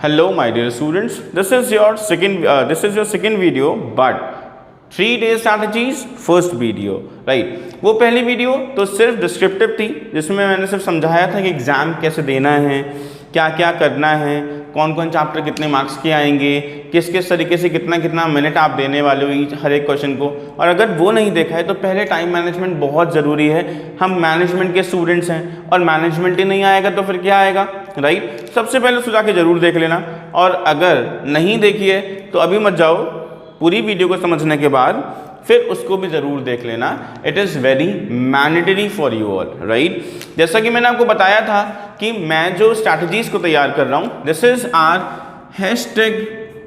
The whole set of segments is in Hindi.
Hello, my dear students. This is your second video, but 3 day strategies first video, right? वो पहली वीडियो तो सिर्फ डिस्क्रिप्टिव थी, जिसमें मैंने सिर्फ समझाया था कि एग्ज़ाम कैसे देना है, क्या क्या करना है, कौन कौन चैप्टर कितने मार्क्स के आएंगे, किस किस तरीके से कितना कितना मिनट आप देने वाले हो हर एक क्वेश्चन को। और अगर वो नहीं देखा है तो पहले टाइम मैनेजमेंट बहुत ज़रूरी है। हम मैनेजमेंट के स्टूडेंट्स हैं और मैनेजमेंट ही नहीं आएगा तो फिर क्या आएगा, राइट? सबसे पहले उसको जाके ज़रूर देख लेना, और अगर नहीं देखी है तो अभी मत जाओ, पूरी वीडियो को समझने के बाद फिर उसको भी ज़रूर देख लेना। It is very mandatory for you all, right? जैसा कि मैंने आपको बताया था कि मैं जो स्ट्रैटेजीज़ को तैयार कर रहा हूँ, this is our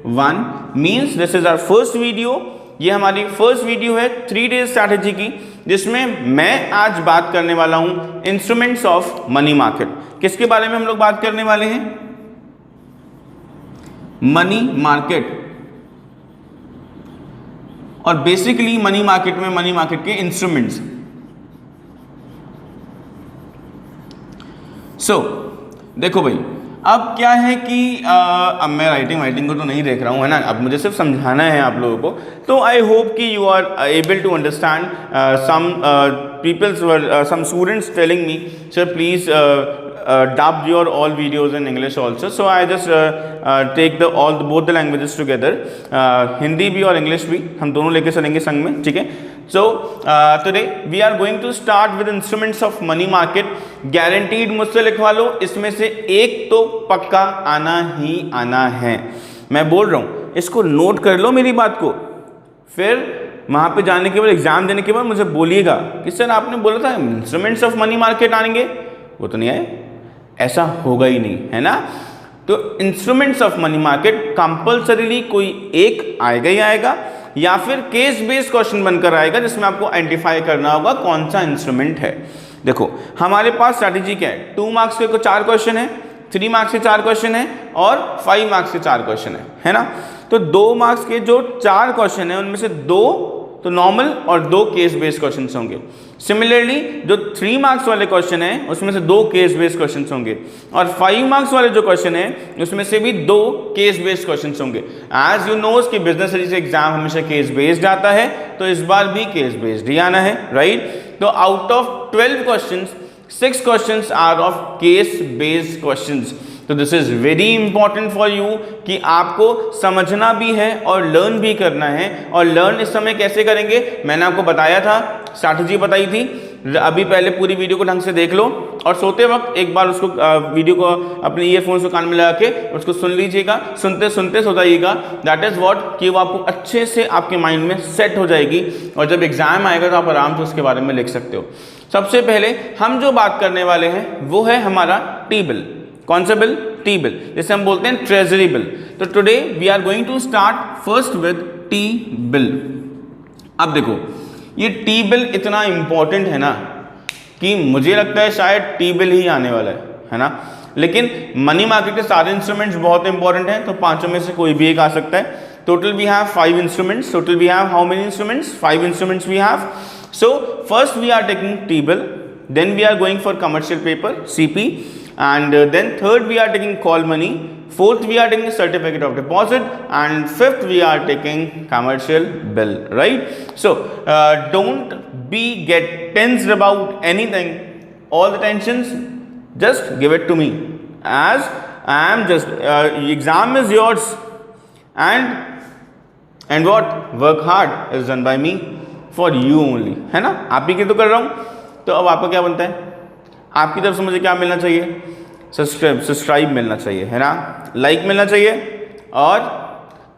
#1 means this is our first video. ये हमारी फर्स्ट वीडियो है 3 डेज स्ट्रैटेजी की, जिसमें मैं आज बात करने वाला हूँ इंस्ट्रूमेंट्स ऑफ मनी मार्केट। किसके बारे में हम लोग बात करने वाले हैं? Money market. और बेसिकली मनी मार्केट में मनी मार्केट के इंस्ट्रूमेंट्स। सो देखो भाई, अब क्या है कि अब मैं राइटिंग को तो नहीं देख रहा हूँ, है ना? अब मुझे सिर्फ समझाना है आप लोगों को। तो आई होप कि you are able to understand. Some students telling me, sir please dub your all videos in English also, so I just take both the languages together, Hindi भी और इंग्लिश भी, हम दोनों लेके चलेंगे संग में, ठीक है? So today we are going to start with instruments of money market. Guaranteed मुझसे लिखवा लो, इसमें से एक तो पक्का आना ही आना है। मैं बोल रहा हूँ, इसको नोट कर लो मेरी बात को, फिर वहाँ पे जाने के बाद एग्जाम देने के बाद मुझे बोलिएगा कि सर आपने बोला था इंस्ट्रूमेंट्स ऑफ मनी मार्केट आएंगे, वो तो नहीं आए। ऐसा होगा ही नहीं, है ना? तो instruments of money market compulsorily कोई एक आएगा ही आएगा, या फिर केस बेस्ड क्वेश्चन बनकर आएगा, जिसमें आपको आइडेंटिफाई करना होगा कौन सा इंस्ट्रूमेंट है। देखो हमारे पास स्ट्रैटेजी क्या है, 2 मार्क्स के 4 क्वेश्चन है, 3 मार्क्स के 4 क्वेश्चन है और 5 मार्क्स के 4 क्वेश्चन है ना? तो 2 मार्क्स के जो 4 क्वेश्चन है उनमें से 2 तो नॉर्मल और 2 केस बेस्ड क्वेश्चन होंगे। सिमिलरली जो 3 मार्क्स वाले क्वेश्चन है उसमें से 2 केस बेस्ड क्वेश्चन होंगे, और 5 मार्क्स वाले जो क्वेश्चन है उसमें से भी 2 केस बेस्ड क्वेश्चन होंगे। एज यू नोज कि बिजनेस स्टडीज एग्जाम हमेशा केस बेस्ड आता है, तो इस बार भी केस बेस्ड ही आना है, राइट? तो out of 12 question 6 question are of case based question. तो this is very important for you कि आपको समझना भी है और लर्न भी करना है। और लर्न इस समय कैसे करेंगे, मैंने आपको बताया था, स्ट्रैटेजी बताई थी। अभी पहले पूरी वीडियो को ढंग से देख लो, और सोते वक्त एक बार उसको वीडियो को अपने ईयरफोन्स को कान में लगा के उसको सुन लीजिएगा, सुनते सुनते सो जाइएगा। दैट इज व्हाट कि वो आपको अच्छे से आपके माइंड में सेट हो जाएगी, और जब एग्जाम आएगा तो आप आराम से उसके बारे में लिख सकते हो। सबसे पहले हम जो बात करने वाले हैं वो है हमारा टी बिल। कौन सा बिल? टी बिल, जिसे हम बोलते हैं ट्रेजरी बिल। तो today we are going to start first with T bill. अब देखो ये टी बिल इतना इंपॉर्टेंट है ना कि मुझे लगता है शायद टी बिल ही आने वाला है ना? लेकिन मनी मार्केट के सारे इंस्ट्रूमेंट्स बहुत इंपॉर्टेंट हैं, तो पांचों में से कोई भी एक आ सकता है। Total we have 5 instruments. Total we have how many instruments? 5 instruments we have. So first we are taking T bill, then we are going for commercial paper CP, and then third we are taking call money, fourth we are taking certificate of deposit, and fifth we are taking commercial bill, right? So don't be get tensed about anything, all the tensions just give it to me, as I am just exam is yours, and what work hard is done by me for you only, है ना? आप ही के तो कर रहा हूँ, तो अब आपका क्या बनता है? आपकी तरफ से मुझे क्या मिलना चाहिए? सब्सक्राइब मिलना चाहिए, है ना? लाइक मिलना चाहिए, और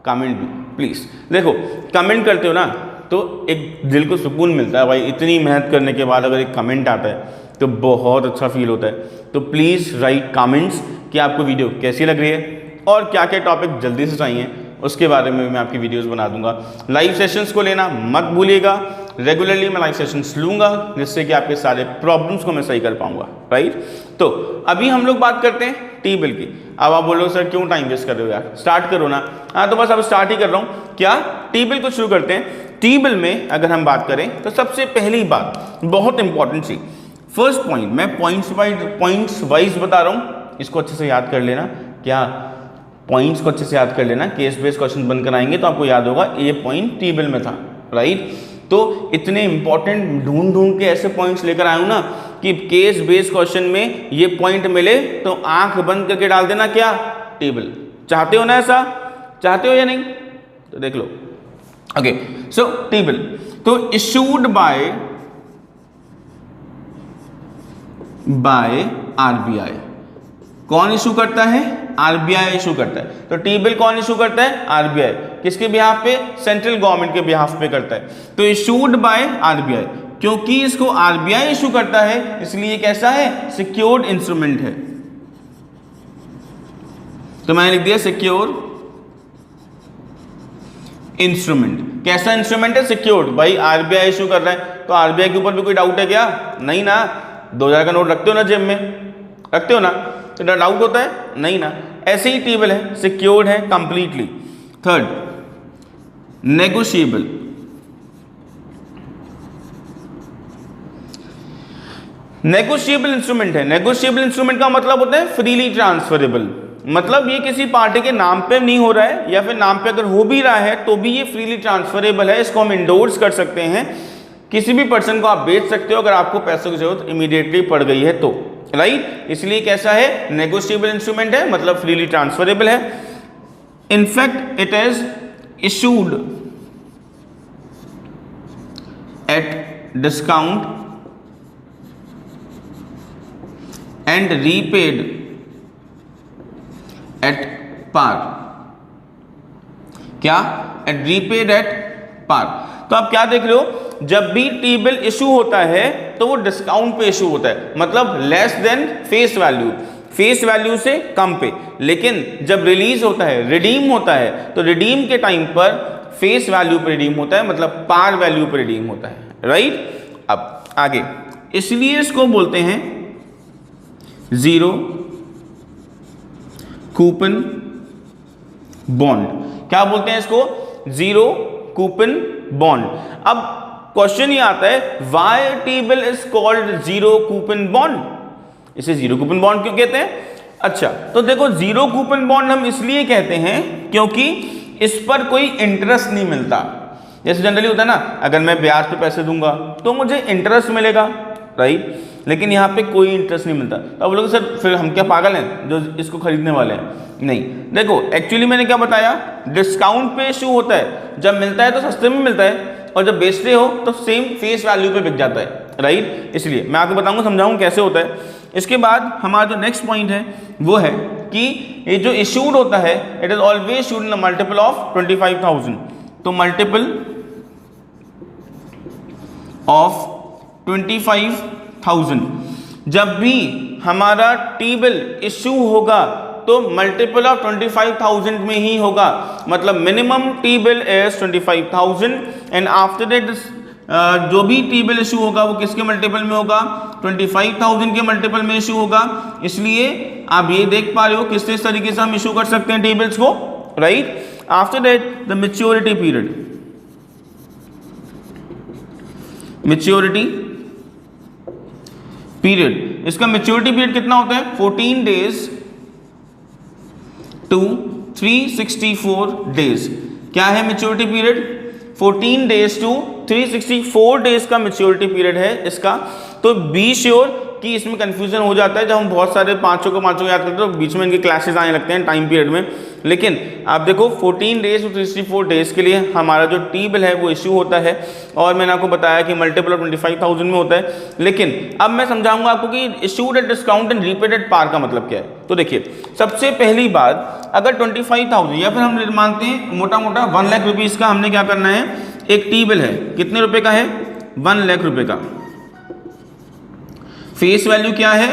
कमेंट भी प्लीज़। देखो कमेंट करते हो ना तो एक दिल को सुकून मिलता है भाई। इतनी मेहनत करने के बाद अगर एक कमेंट आता है तो बहुत अच्छा फील होता है। तो प्लीज़ राइट कमेंट्स कि आपको वीडियो कैसी लग रही है और क्या क्या टॉपिक जल्दी से चाहिए, उसके बारे में मैं आपकी वीडियोस बना दूंगा। लाइव सेशंस को लेना मत भूलिएगा, रेगुलरली मैं लाइव सेशंस लूँगा, जिससे कि आपके सारे प्रॉब्लम्स को मैं सही कर पाऊँगा, राइट? तो अभी हम लोग बात करते हैं टी बिल की। अब आप बोलो सर क्यों टाइम वेस्ट कर रहे हो यार, स्टार्ट करो ना। हाँ तो बस अब स्टार्ट ही कर रहा हूँ। क्या टी बिल को शुरू करते हैं। टी बिल में अगर हम बात करें तो सबसे पहली बात बहुत इंपॉर्टेंट सी, फर्स्ट पॉइंट, मैं पॉइंट्स वाइज बता रहा हूँ, इसको अच्छे से याद कर लेना। क्या पॉइंट्स को अच्छे से याद कर लेना, केस बेस्ड क्वेश्चन बनकर आएंगे तो आपको याद होगा ये पॉइंट टेबल में था, राइट। तो इतने इंपॉर्टेंट ढूंढ के ऐसे पॉइंट्स लेकर आया हूं ना कि केस बेस्ड क्वेश्चन में ये पॉइंट मिले तो आंख बंद करके डाल देना क्या, टेबल। चाहते हो ना ऐसा, चाहते हो या नहीं, तो देख लो। ओके, सो टेबल तो इशूड बाय आरबीआई, कौन इशू करता है, आरबीआई इशू करता है। तो टेबल कौन इशू करता है, आरबीआई। किसके बिहाफ पे, सेंट्रल गवर्नमेंट के बिहाफ पे करता है। तो इशूड बाय आरबीआई, क्योंकि इसको आरबीआई इशू करता है इसलिए कैसा है, सिक्योर्ड इंस्ट्रूमेंट है। तो मैंने लिख दिया सिक्योर इंस्ट्रूमेंट। कैसा इंस्ट्रूमेंट है, सिक्योर्ड। भाई आरबीआई इशू कर रहा है तो आरबीआई के ऊपर भी कोई डाउट है क्या, नहीं ना। 2000 का नोट रखते हो ना जेब में, रखते हो ना, तो डाउट होता है, नहीं ना। ऐसे ही टेबल है, सिक्योर्ड है completely. Third, negotiable, negotiable instrument है। नेगोशिएबल इंस्ट्रूमेंट का मतलब होता है फ्रीली ट्रांसफरेबल, मतलब ये किसी पार्टी के नाम पे नहीं हो रहा है, या फिर नाम पे अगर हो भी रहा है तो भी ये फ्रीली ट्रांसफरेबल है। इसको हम इंडोर्स कर सकते हैं, किसी भी पर्सन को आप बेच सकते हो अगर आपको पैसों की जरूरत इमीडिएटली पड़ गई है तो, राइट। इसलिए कैसा है, नेगोशिएबल इंस्ट्रूमेंट है, मतलब फ्रीली ट्रांसफरेबल है। In fact it is issued at discount and repaid at par. क्या, एट रीपेड एट पार। तो आप क्या देख रहे हो, जब भी टेबल इशू होता है तो वो डिस्काउंट पे इशू होता है, मतलब less than face value, face value से कम पे। लेकिन जब रिलीज होता है, रिडीम होता है, तो रिडीम के टाइम पर फेस वैल्यू पे रिडीम होता है, मतलब पार वैल्यू पे रिडीम होता है, राइट। अब आगे, इसलिए इसको बोलते हैं जीरो कूपन बॉन्ड। क्या बोलते हैं इसको, जीरो कूपन बॉन्ड। अब क्वेश्चन ये आता है, why table is called zero coupon bond, इसे जीरो कूपन बॉन्ड क्यों कहते हैं। अच्छा, तो देखो जीरो कूपन बॉन्ड हम इसलिए कहते हैं क्योंकि इस पर कोई इंटरेस्ट नहीं मिलता। जैसे जनरली होता है ना, अगर मैं ब्याज पे पैसे दूंगा तो मुझे इंटरेस्ट मिलेगा, राइट, लेकिन यहाँ पे कोई इंटरेस्ट नहीं मिलता। तो अब लोग, सर फिर हम क्या पागल हैं जो इसको खरीदने वाले हैं, नहीं। देखो एक्चुअली मैंने क्या बताया, डिस्काउंट पे इशू होता है, जब मिलता है तो सस्ते में मिलता है, और जब बेचते हो तो सेम फेस वैल्यू पे बिक जाता है, राइट। इसलिए मैं आपको बताऊंगा, समझाऊंगा कैसे होता है। इसके बाद हमारा जो नेक्स्ट पॉइंट है वो है कि ये जो इशूड होता है, it is always issued in multiple of 25,000। तो मल्टीपल ऑफ 25,000, जब भी हमारा टेबल इशू होगा तो मल्टीपल ऑफ 25,000 में ही होगा, मतलब minimum table is 25,000 and after that जो भी टेबल इशू होगा वो किसके मल्टीपल में होगा, 25,000 के मल्टीपल में इशू होगा। इसलिए आप ये देख पा रहे हो किस तरीके से हम इशू कर सकते हैं टेबल्स को, right. After that the maturity period, maturity period, इसका मैच्योरिटी पीरियड कितना होता है, 14 डेज टू 364 डेज। क्या है maturity period, 14 days to 364 days का मैच्योरिटी पीरियड है इसका। तो बी श्योर कि इसमें कंफ्यूजन हो जाता है, जब हम बहुत सारे पांचों को याद करते हैं तो बीच में इनके क्लासेस आने लगते हैं टाइम पीरियड में। लेकिन आप देखो 14 डेज टू 364 डेज के लिए हमारा जो टेबल है वो इशू होता है, और मैंने आपको बताया कि मल्टीपल ऑफ 25,000 में होता है। लेकिन अब मैं समझाऊंगा आपको कि issued at discount and repaid at par का मतलब क्या है। तो देखिए, सबसे पहली बात, अगर 25,000 या फिर हम मानते हैं मोटा मोटा 1 लाख रुपीज़ का हमने क्या करना है, एक टेबल है, कितने रुपए का है, 1 लाख रुपए का। फेस वैल्यू क्या है,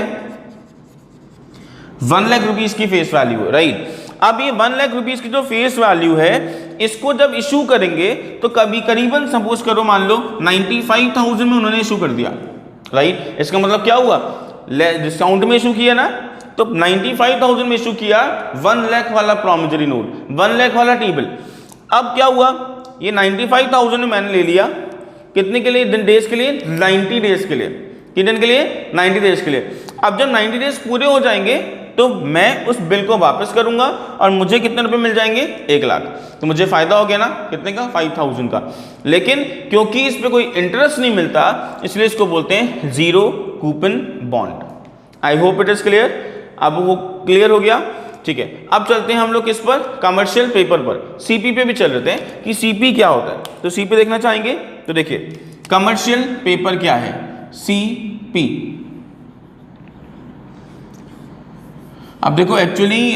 1 लाख रुपीज की फेस वैल्यू है, राइट। अब ये 1 लाख रुपीज की जो फेस वैल्यू है, इसको जब इशू करेंगे तो कभी करीबन सपोज करो मान लो 95,000 में उन्होंने इशू कर दिया, राइट। इसका मतलब क्या हुआ, डिस्काउंट में इशू किया ना, तो 95,000 में इशू किया 1 लाख वाला प्रॉमिसरी नोट, 1 लाख वाला टेबल। अब क्या हुआ, ये 95,000 में मैंने ले लिया, कितने के लिए, डेज के लिए, 90 डेज के लिए। कितने दिन के लिए, 90 डेज के लिए। अब जब 90 डेज पूरे हो जाएंगे तो मैं उस बिल को वापस करूंगा और मुझे कितने रुपए मिल जाएंगे, 1 लाख। तो मुझे फायदा हो गया ना, कितने का, 5000 का। लेकिन क्योंकि इस पे कोई इंटरेस्ट नहीं मिलता, इसलिए इसको बोलते हैं zero coupon bond. I hope it is clear. अब वो क्लियर हो गया, ठीक है। अब चलते हैं हम लोग किस पर, कमर्शियल पेपर पर, सीपी पे भी चल रहे थे कि सीपी क्या होता है। तो सीपी देखना चाहेंगे तो देखिए कमर्शियल पेपर क्या है, सीपी। अब देखो actually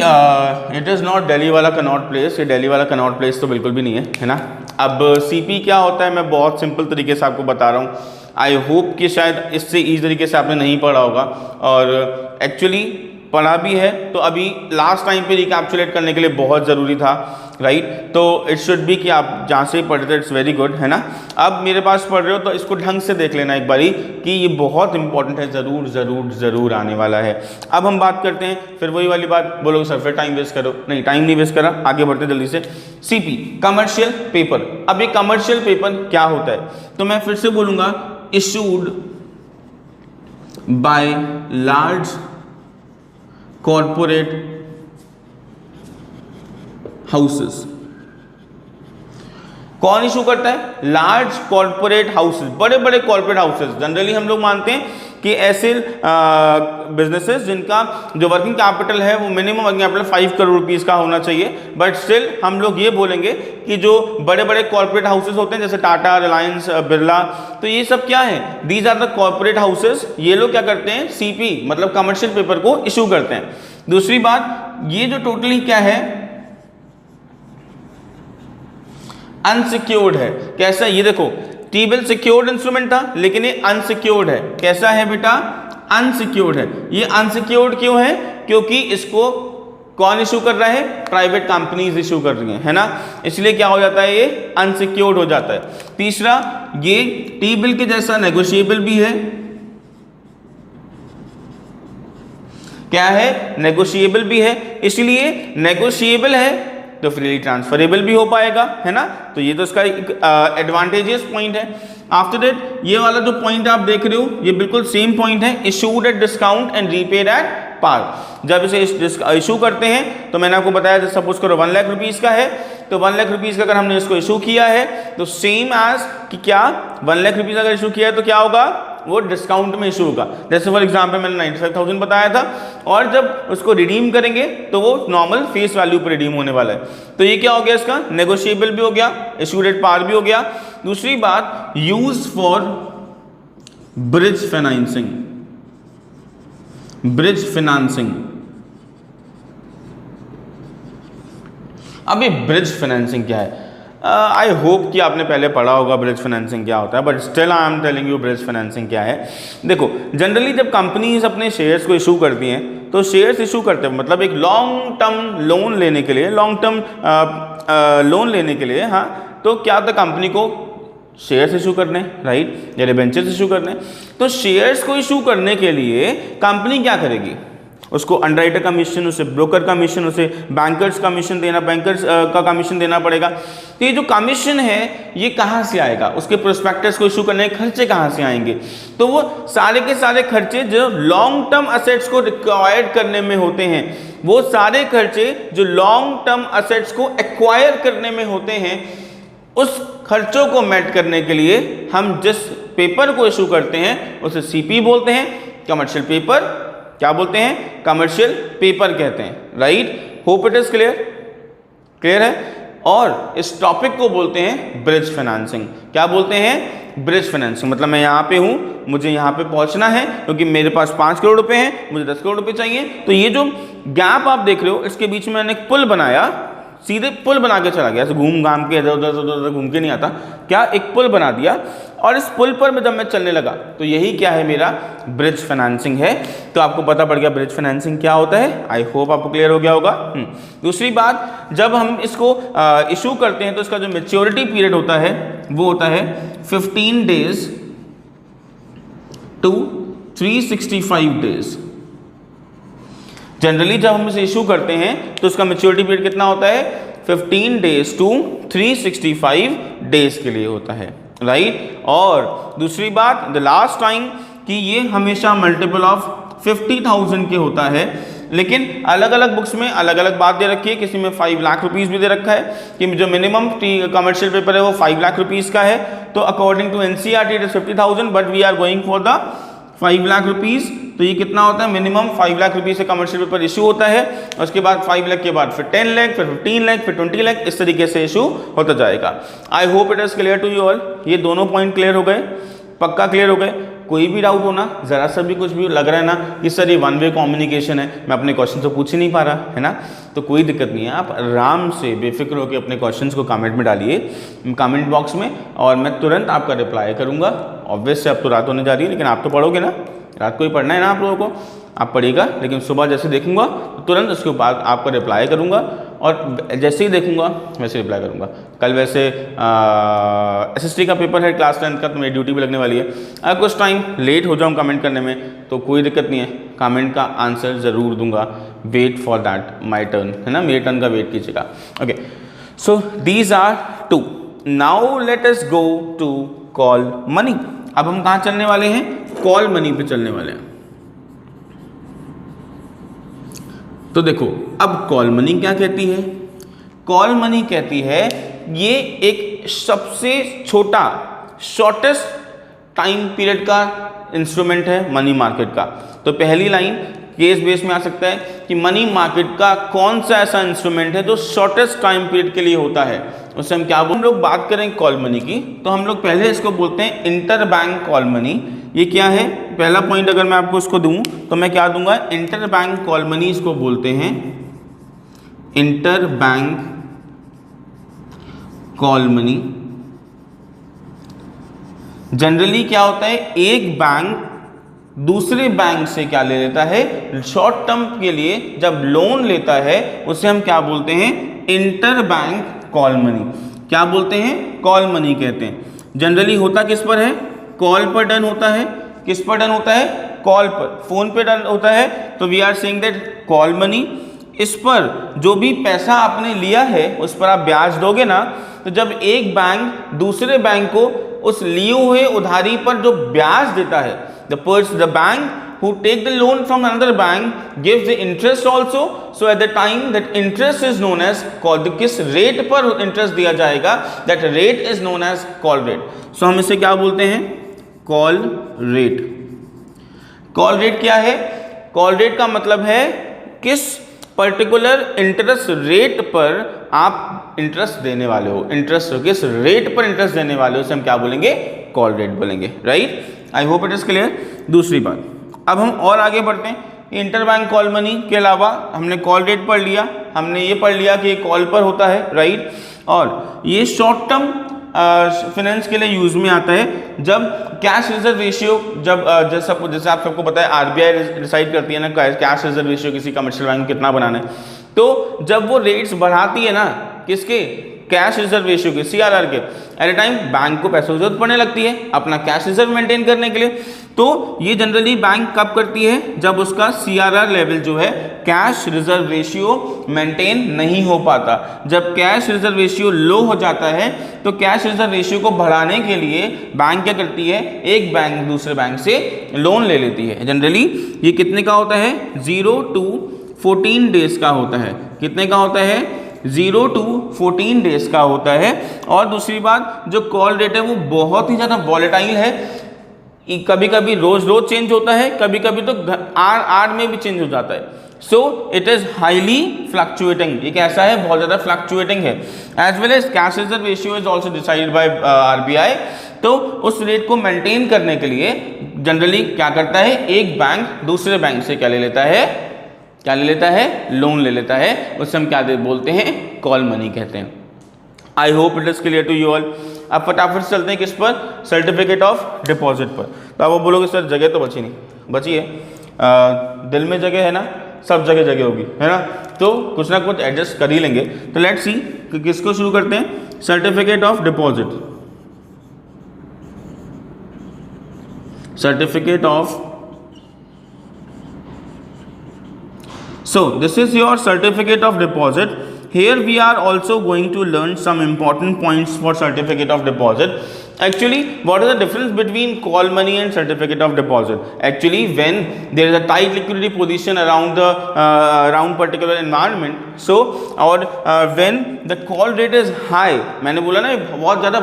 it is not Delhi वाला कनॉट प्लेस, ये दिल्ली वाला कनॉट प्लेस तो बिल्कुल भी नहीं है ना। अब सीपी क्या होता है मैं बहुत सिंपल तरीके से आपको बता रहा हूँ। आई होप कि शायद इससे इस तरीके से आपने नहीं पढ़ा होगा, और एक्चुअली पढ़ा भी है तो अभी लास्ट टाइम पे रिकैप्चुलेट करने के लिए बहुत ज़रूरी था, राइट। तो इट शुड बी कि आप जहाँ से पढ़े थे इट्स वेरी गुड, है ना। अब मेरे पास पढ़ रहे हो तो इसको ढंग से देख लेना एक बारी कि ये बहुत इंपॉर्टेंट है, ज़रूर ज़रूर ज़रूर आने वाला है। अब हम बात करते हैं, फिर वही वाली बात बोलोगे सर फिर टाइम वेस्ट करो, नहीं टाइम नहीं वेस्ट करा, आगे बढ़ते जल्दी से। CP commercial paper. अब ये कमर्शियल पेपर क्या होता है, तो मैं फिर से बोलूँगा, issued by large corporate houses. कौन इशू करता है, लार्ज कॉर्पोरेट हाउसेस, बड़े बड़े कॉर्पोरेट हाउसेस। जनरली हम लोग मानते हैं कि ऐसे बिजनेसेस जिनका जो वर्किंग कैपिटल है वो minimum working capital 5 crore rupees का होना चाहिए, बट स्टिल हम लोग ये बोलेंगे कि जो बड़े बड़े कॉर्पोरेट हाउसेस होते हैं जैसे टाटा, रिलायंस, बिरला, तो ये सब क्या है, these are the corporate houses. ये लोग क्या करते हैं, सीपी मतलब कमर्शियल पेपर को इशू करते हैं। दूसरी बात, ये जो टोटली क्या है, अनसिक्योर्ड है। कैसा, ये देखो टी बिल सिक्योर्ड इंस्ट्रूमेंट था लेकिन ये अनसिक्योर्ड है। कैसा है बेटा, अनसिक्योर्ड है। ये अनसिक्योर्ड क्यों है, क्योंकि इसको कौन इशू कर रहा है, प्राइवेट कंपनीज इशू कर रही है ना, इसलिए क्या हो जाता है, ये अनसिक्योर्ड हो जाता है। तीसरा, ये टी बिल के जैसा नेगोशिएबल भी है। क्या है, नेगोशिएबल भी है, इसलिए नेगोशिएबल है तो फ्रीली ट्रांसफरेबल भी हो पाएगा, है ना। तो ये तो इसका एक एडवांटेजियस पॉइंट है। आफ्टर दैट ये वाला जो पॉइंट आप देख रहे हो ये बिल्कुल सेम पॉइंट है, issued at discount and repaid at par. जब इसे इशू करते हैं तो मैंने आपको बताया जब सपोज करो 1 लाख रुपीस का है, तो 1 लाख रुपीस का अगर हमने इसको इशू किया है तो सेम एज कि क्या 1 लाख रुपीस अगर इशू किया है तो क्या होगा, वो डिस्काउंट में इशू होगा। जैसे फॉर एग्जांपल मैंने 95,000 बताया था, और जब उसको रिडीम करेंगे तो वो नॉर्मल फेस वैल्यू पर रिडीम होने वाला है। तो ये क्या हो गया, इसका नेगोशिएबल भी हो गया, इशूड एट पार भी हो गया। दूसरी बात, use for bridge financing, bridge financing. अब ये ब्रिज फाइनेंसिंग क्या है, आई होप कि आपने पहले पढ़ा होगा ब्रिज फाइनेंसिंग क्या होता है, but still I am telling you bridge financing क्या है। देखो जनरली जब कंपनीज अपने शेयर्स को इशू करती हैं तो शेयर्स इशू करते हैं मतलब एक लॉन्ग टर्म लोन लेने के लिए, लॉन्ग टर्म लोन लेने के लिए, हाँ, तो क्या होता है कंपनी को शेयर्स इशू करने, राइट, या डिबेंचर्स इशू करने। तो शेयर्स को इशू करने के लिए कंपनी क्या करेगी, उसको अंडरराइटर कमीशन, उसे ब्रोकर कमीशन, उसे बैंकर्स कमीशन देना, बैंकर्स का कमीशन देना पड़ेगा। तो ये जो कमीशन है ये कहाँ से आएगा, उसके प्रोस्पेक्टस को इशू करने के खर्चे कहाँ से आएंगे, तो वो सारे के सारे खर्चे जो लॉन्ग टर्म असेट्स को रिक्वायर्ड करने में होते हैं, वो सारे खर्चे जो लॉन्ग टर्म असेट्स को एक्वायर करने में होते हैं, उस खर्चों को मेट करने के लिए हम जिस पेपर को इशू करते हैं उसे सीपी बोलते हैं, कमर्शियल पेपर क्या बोलते हैं, कमर्शियल पेपर कहते हैं, right. Hope it is clear, clear है। और इस टॉपिक को बोलते हैं ब्रिज फाइनेंसिंग। क्या बोलते हैं, ब्रिज फाइनेंसिंग। मतलब मैं यहाँ पे हूँ, मुझे यहाँ पे पहुँचना है क्योंकि मेरे पास 5 करोड़ रुपए हैं, मुझे 10 करोड़ रुपए चाहिए। तो ये जो गैप आप देख रहे हो इसके बीच में मैंने एक पुल बनाया, सीधे पुल बना के चला गया, ऐसे घूम घाम के इधर उधर घूम के नहीं आता, क्या एक पुल बना दिया, और इस पुल पर जब मैं चलने लगा तो यही क्या है, मेरा ब्रिज फाइनेंसिंग है। तो आपको पता पड़ गया ब्रिज फाइनेंसिंग क्या होता है, आई होप आपको क्लियर हो गया होगा। दूसरी बात, जब हम इसको इशू करते हैं तो इसका जो मैच्योरिटी पीरियड होता है वो होता है 15 डेज टू 365 डेज। जनरली जब हम इसे इशू करते हैं तो इसका मैच्योरिटी पीरियड कितना होता है, 15 डेज टू 365 डेज के लिए होता है, राइट। और दूसरी बात, द लास्ट टाइम कि ये हमेशा मल्टीपल ऑफ 50,000 के होता है, लेकिन अलग अलग बुक्स में अलग अलग बात दे रखी है। किसी में 5 लाख रुपीज़ भी दे रखा है कि जो मिनिमम कमर्शियल पेपर है वो 5 लाख रुपीज़ का है। तो according to NCERT it is 50,000, but we are going for the 5 lakh rupees. तो ये कितना होता है, मिनिमम 5 लाख रुपीज़ से कमर्शियल पेपर इशू होता है। उसके बाद 5 लाख के बाद फिर 10 लाख, फिर 15 लाख, फिर 20 लाख, इस तरीके से इशू होता जाएगा। I hope it is clear to you all. ये दोनों पॉइंट क्लियर हो गए, पक्का क्लियर हो गए। कोई भी डाउट हो ना, ज़रा सा भी कुछ भी लग रहा है ना कि सर ये 1 वे कम्युनिकेशन है, मैं अपने क्वेश्चन तो पूछ ही नहीं पा रहा है ना, तो कोई दिक्कत नहीं है। आप आराम से बेफिक्र होकर अपने क्वेश्चंस को कमेंट में डालिए कमेंट बॉक्स में, और मैं तुरंत आपका रिप्लाई करूँगा। ऑब्वियस से अब तो रात होने जा रही है, लेकिन आप तो पढ़ोगे ना, रात को ही पढ़ना है ना आप लोगों को, आप पढ़िएगा। लेकिन सुबह जैसे देखूंगा तो तुरंत उसके बाद आपका रिप्लाई करूंगा, और जैसे ही देखूंगा वैसे रिप्लाई करूंगा। कल वैसे SST का पेपर है क्लास 10 का, तो मेरी ड्यूटी भी लगने वाली है। अगर कुछ टाइम लेट हो जाऊँ कमेंट करने में तो कोई दिक्कत नहीं है, कमेंट का आंसर ज़रूर दूंगा। Wait for that my turn, है ना, मेरे टर्न का वेट कीजिएगा। Okay, so these are 2। Now let us go to call money. अब हम कहाँ चलने वाले हैं, कॉल मनी पे चलने वाले हैं। तो देखो अब कॉल मनी क्या कहती है। कॉल मनी कहती है ये एक सबसे छोटा शॉर्टेस्ट टाइम पीरियड का इंस्ट्रूमेंट है मनी मार्केट का। तो पहली लाइन केस बेस में आ सकता है कि मनी मार्केट का कौन सा ऐसा इंस्ट्रूमेंट है जो शॉर्टेस्ट टाइम पीरियड के लिए होता है, उससे हम क्या हम लोग बात करें कॉल मनी की, तो हम लोग पहले इसको बोलते हैं इंटर बैंक कॉल मनी। ये क्या है, पहला पॉइंट अगर मैं आपको इसको दूं तो मैं क्या दूंगा, इंटर बैंक कॉल मनी इसको बोलते हैं। Inter bank call money generally क्या होता है, एक बैंक दूसरे बैंक से क्या ले लेता है, शॉर्ट टर्म के लिए जब लोन लेता है उसे हम क्या बोलते हैं, इंटर बैंक कॉल मनी। क्या बोलते हैं, कॉल मनी कहते हैं। जनरली होता किस पर है, कॉल पर डन होता है। किस पर डन होता है, कॉल पर, फोन पे डन होता है। तो we are saying that call money. इस पर जो भी पैसा आपने लिया है उस पर आप ब्याज दोगे ना, तो जब एक बैंक दूसरे बैंक को उस लिए हुए उधारी पर जो ब्याज देता है, the bank who take the loan from another bank gives the interest also, so at the time that interest is known as call, किस रेट पर इंटरेस्ट दिया जाएगा, that rate is known as call rate। so हम इसे क्या बोलते हैं, कॉल रेट। कॉल रेट क्या है, कॉल रेट का मतलब है किस पर्टिकुलर इंटरेस्ट रेट पर आप इंटरेस्ट देने वाले हो, इंटरेस्ट किस रेट पर इंटरेस्ट देने वाले हो, उसे हम क्या बोलेंगे, कॉल रेट बोलेंगे। Right, I hope it is clear. दूसरी बात, अब हम और आगे बढ़ते हैं। इंटर बैंक कॉल मनी के अलावा हमने कॉल रेट पढ़ लिया, हमने ये पढ़ लिया कि कॉल पर होता है, राइट, और ये शॉर्ट टर्म फाइनेंस के लिए यूज में आता है जब कैश रिजर्व रेशियो, जब जैसे आप सबको पता है RBI डिसाइड करती है ना कैश रिजर्व रेशियो किसी कमर्शियल बैंक में कितना बनाना है। तो जब वो रेट्स बढ़ाती है ना, किसके, कैश रिजर्व रेशियो के, CRR के, एट ए टाइम बैंक को पैसों की जरूरत पड़ने लगती है अपना कैश रिजर्व मेंटेन करने के लिए। तो ये जनरली बैंक कब करती है, जब उसका CRR लेवल जो है, कैश रिजर्व रेशियो मेंटेन नहीं हो पाता। जब कैश रिजर्व रेशियो लो हो जाता है तो कैश रिजर्व रेशियो को बढ़ाने के लिए बैंक क्या करती है, एक बैंक दूसरे बैंक से लोन ले लेती है। जनरली ये कितने का होता है, 0 to 14 डेज का होता है। कितने का होता है, 0 to 14 डेज का होता है। और दूसरी बात, जो कॉल रेट है वो बहुत ही ज़्यादा वॉलेटाइल है, कभी कभी रोज रोज चेंज होता है, कभी कभी तो आर में भी चेंज हो जाता है। So it is highly fluctuating, ये कैसा है, बहुत ज़्यादा फ्लक्चुएटिंग है। As well as cash reserve ratio is also decided by RBI। तो उस रेट को मेंटेन करने के लिए जनरली क्या करता है, एक बैंक दूसरे बैंक से क्या ले लेता है, क्या ले लेता है, लोन ले लेता है, उससे हम क्या बोलते हैं, कॉल मनी कहते हैं। I hope it is clear to you all. अब फटाफट से चलते हैं किस पर, सर्टिफिकेट ऑफ डिपॉजिट पर। तो अब वो बोलोगे सर जगह तो बची नहीं, बची है, दिल में जगह है ना, सब जगह होगी, है ना, तो कुछ ना कुछ एडजस्ट कर ही लेंगे। तो लेट्स सी कि किसको शुरू करते हैं, certificate of deposit. Certificate of, so this is your certificate of deposit. Here we are also going to learn some important points for certificate of deposit. Actually, what is the difference between call money and certificate of deposit? Actually, when there is a tight liquidity position around the around particular environment, so or when the call rate is high, मैंने बोला ना बहुत ज़्यादा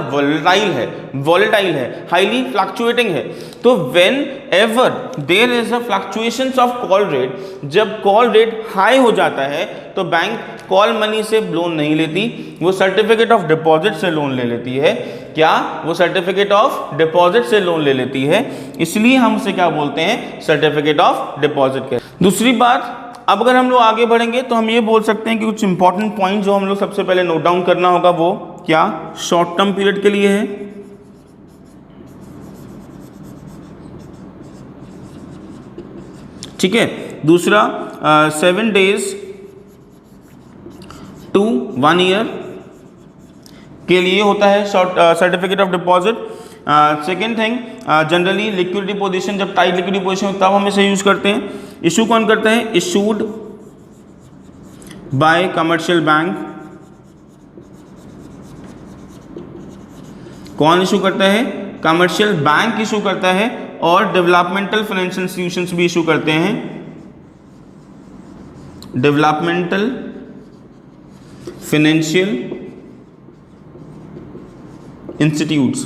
volatile है, highly fluctuating है, तो whenever there is a fluctuations of call rate, जब call rate high हो जाता है तो बैंक कॉल मनी से लोन नहीं लेती, वो सर्टिफिकेट ऑफ डिपॉजिट से लोन ले लेती है। क्या? वो सर्टिफिकेट ऑफ डिपॉजिट से लोन ले लेती है, इसलिए हम उसे क्या बोलते हैं? सर्टिफिकेट ऑफ डिपॉजिट के। दूसरी बात, अब अगर हम लोग आगे बढ़ेंगे तो हम ये बोल सकते हैं कि कुछ इंपॉर्टेंट पॉइंट जो हम लोग सबसे पहले नोट डाउन करना होगा वो क्या? शॉर्ट टर्म पीरियड के लिए है, ठीक है। दूसरा 7 days to 1 year के लिए होता है short certificate of deposit. Second thing, generally liquidity position, जब टाइट लिक्विडिटी पोजीशन तब हम इसे यूज करते हैं। इशू कौन करते हैं? Issued by commercial bank. कौन इशू करता है? कमर्शियल बैंक इशू करता है, और डेवलपमेंटल फाइनेंशियल इंस्टीट्यूशंस भी इशू करते हैं। डेवलपमेंटल फाइनेंशियल इंस्टीट्यूट्स,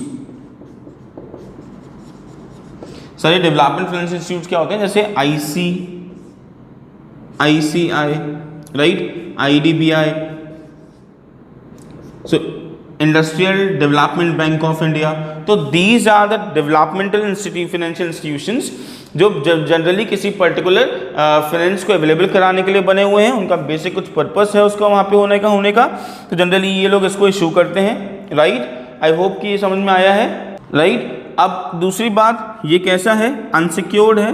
सारे डेवलपमेंट फाइनेंशियल इंस्टीट्यूट्स क्या होते हैं? जैसे ICI, right, IDBI, so industrial development bank of India. तो these are the developmental financial institutions जो जनरली किसी पर्टिकुलर फाइनेंस को अवेलेबल कराने के लिए बने हुए हैं, उनका बेसिक कुछ पर्पस है उसका वहाँ पे होने का, तो जनरली ये लोग इसको इशू करते हैं, राइट। आई होप कि ये समझ में आया है, राइट। अब दूसरी बात, ये कैसा है? अनसिक्योर्ड है।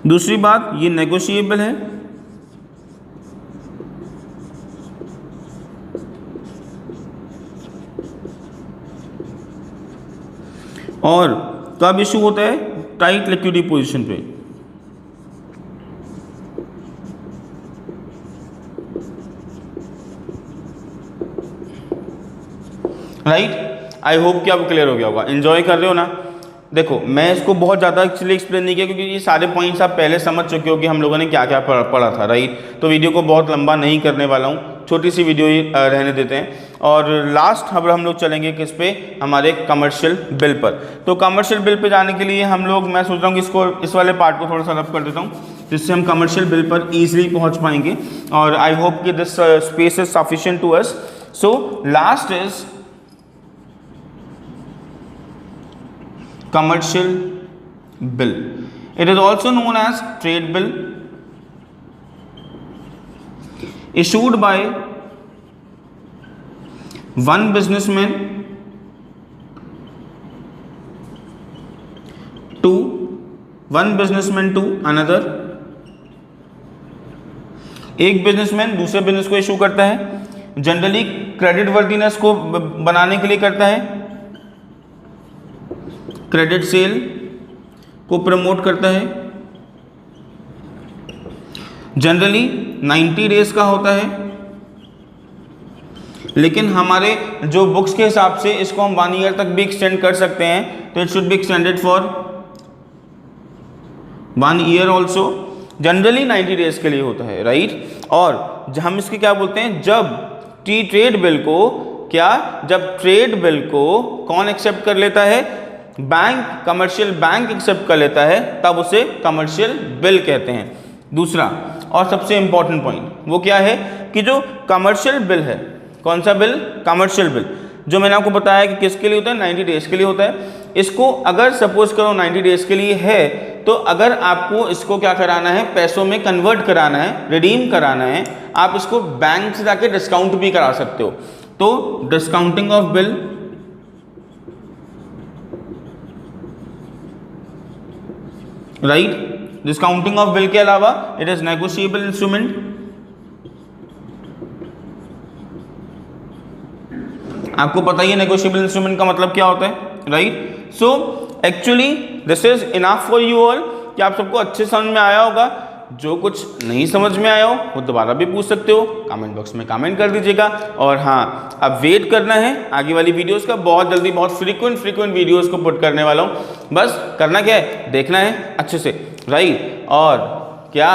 दूसरी बात, ये नेगोशिएबल है। और कब इशू होता है? टाइट लिक्विडिटी पोजीशन पे। राइट, आई होप कि आपको क्लियर हो गया होगा। एंजॉय कर रहे हो ना? देखो, मैं इसको बहुत ज़्यादा एक्चुअली एक्सप्लेन नहीं किया क्योंकि ये सारे पॉइंट्स आप पहले समझ चुके हो कि हम लोगों ने क्या क्या पढ़ा था, राइट। तो वीडियो को बहुत लंबा नहीं करने वाला हूँ, छोटी सी वीडियो ही रहने देते हैं। और लास्ट अब हम लोग चलेंगे किस पे? हमारे कमर्शियल बिल पर। तो कमर्शियल बिल पे जाने के लिए हम लोग, मैं सोच रहा हूँ कि इस वाले पार्ट को थोड़ा सा रफ कर देता हूँ, जिससे हम कमर्शियल बिल पर ईजिली पहुँच पाएंगे। और आई होप कि this space is sufficient to us. So last is commercial bill. It is also known as trade bill, issued by one businessman to another. एक बिजनेसमैन दूसरे बिजनेस को इशू करता है, जनरली क्रेडिट वर्दीनेस को बनाने के लिए करता है, क्रेडिट सेल को प्रमोट करता है। जनरली 90 डेज का होता है, लेकिन हमारे जो बुक्स के हिसाब से इसको हम 1 ईयर तक भी एक्सटेंड कर सकते हैं, तो it should be extended for 1 year also. Generally 90 days के लिए होता है, राइट। और हम इसके क्या बोलते हैं? जब ट्रेड बिल को जब ट्रेड बिल को कौन एक्सेप्ट कर लेता है? बैंक, कमर्शियल बैंक एक्सेप्ट कर लेता है, तब उसे कमर्शियल बिल कहते हैं। दूसरा और सबसे इंपॉर्टेंट पॉइंट वो क्या है कि जो कमर्शियल बिल है, कौन सा बिल? कमर्शियल बिल, जो मैंने आपको बताया कि किसके लिए होता है? 90 डेज के लिए होता है। इसको अगर सपोज करो 90 डेज के लिए है, तो अगर आपको इसको क्या कराना है? पैसों में कन्वर्ट कराना है, रिडीम कराना है, आप इसको बैंक से जाके डिस्काउंट भी करा सकते हो। तो discounting of bill, right. Discounting of bill के अलावा इट इज नेगोशिएबल इंस्ट्रूमेंट। आपको पता ही है नेगोशिएबल इंस्ट्रूमेंट का मतलब क्या होता है, right. So actually this is enough for you all, कि आप सबको अच्छे समझ में आया होगा जो कुछ नहीं समझ में आया हो वो दोबारा भी पूछ सकते हो, कमेंट बॉक्स में कमेंट कर दीजिएगा। और हाँ, अब वेट करना है आगे वाली वीडियोस का, बहुत जल्दी बहुत फ्रीक्वेंट वीडियोस को पुट करने वाला हूँ। बस करना क्या है, देखना है अच्छे से, राइट। और क्या,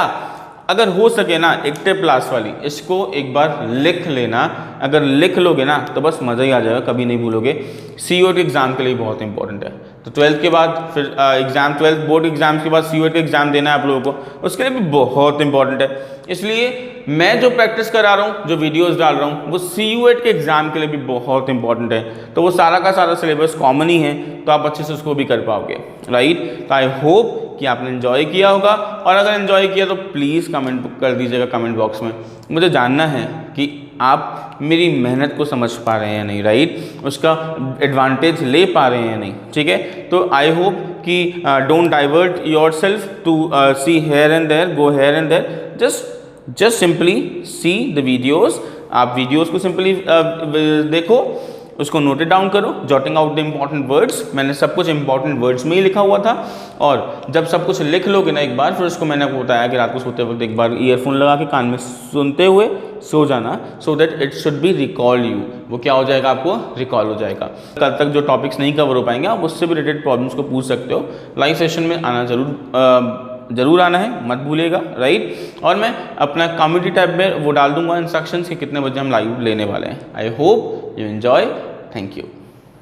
अगर हो सके ना एक्टिव क्लास वाली इसको एक बार लिख लेना, अगर लिख लोगे ना तो बस मज़ा ही आ जाएगा, कभी नहीं भूलोगे। COT एग्ज़ाम के लिए बहुत इंपॉर्टेंट है। तो 12th के बाद फिर एग्ज़ाम, 12th बोर्ड एग्जाम्स के बाद COT एग्ज़ाम देना है आप लोगों को, उसके लिए भी बहुत इंपॉर्टेंट है। इसलिए मैं जो प्रैक्टिस करा रहा हूँ, जो वीडियोस डाल रहा हूँ, वो COT के एग्ज़ाम के लिए भी बहुत इंपॉर्टेंट है। तो वो सारा का सारा सिलेबस कॉमन ही है, तो आप अच्छे से उसको भी कर पाओगे, राइट। तो आई होप कि आपने एंजॉय किया होगा, और अगर एंजॉय किया तो प्लीज़ कमेंट कर दीजिएगा कमेंट बॉक्स में। मुझे जानना है कि आप मेरी मेहनत को समझ पा रहे हैं या नहीं, राइट, उसका एडवांटेज ले पा रहे हैं या नहीं, ठीक है। तो आई होप कि don't divert yourself to see here and there, go here and there, just simply see the videos. आप वीडियोज़ को सिंपली देखो, उसको नोटेड डाउन करो, jotting out the important words. मैंने सब कुछ इंपॉर्टेंट वर्ड्स में ही लिखा हुआ था, और जब सब कुछ लिख लोगे ना एक बार, फिर उसको मैंने आपको बताया कि रात को सोते वक्त एक बार ईयरफोन लगा के कान में सुनते हुए सो जाना, so that it should be recall you. वो क्या हो जाएगा, आपको रिकॉल हो जाएगा। कल तक जो टॉपिक्स नहीं कवर हो पाएंगे आप उससे भी रिलेटेड प्रॉब्लम्स को पूछ सकते हो। लाइव सेशन में आना जरूर आना है, मत भूलिएगा, राइट। और मैं अपना कम्युनिटी टैब में वो डाल दूंगा इंस्ट्रक्शंस कि कितने बजे हम लाइव लेने वाले हैं। I hope you enjoy, thank you.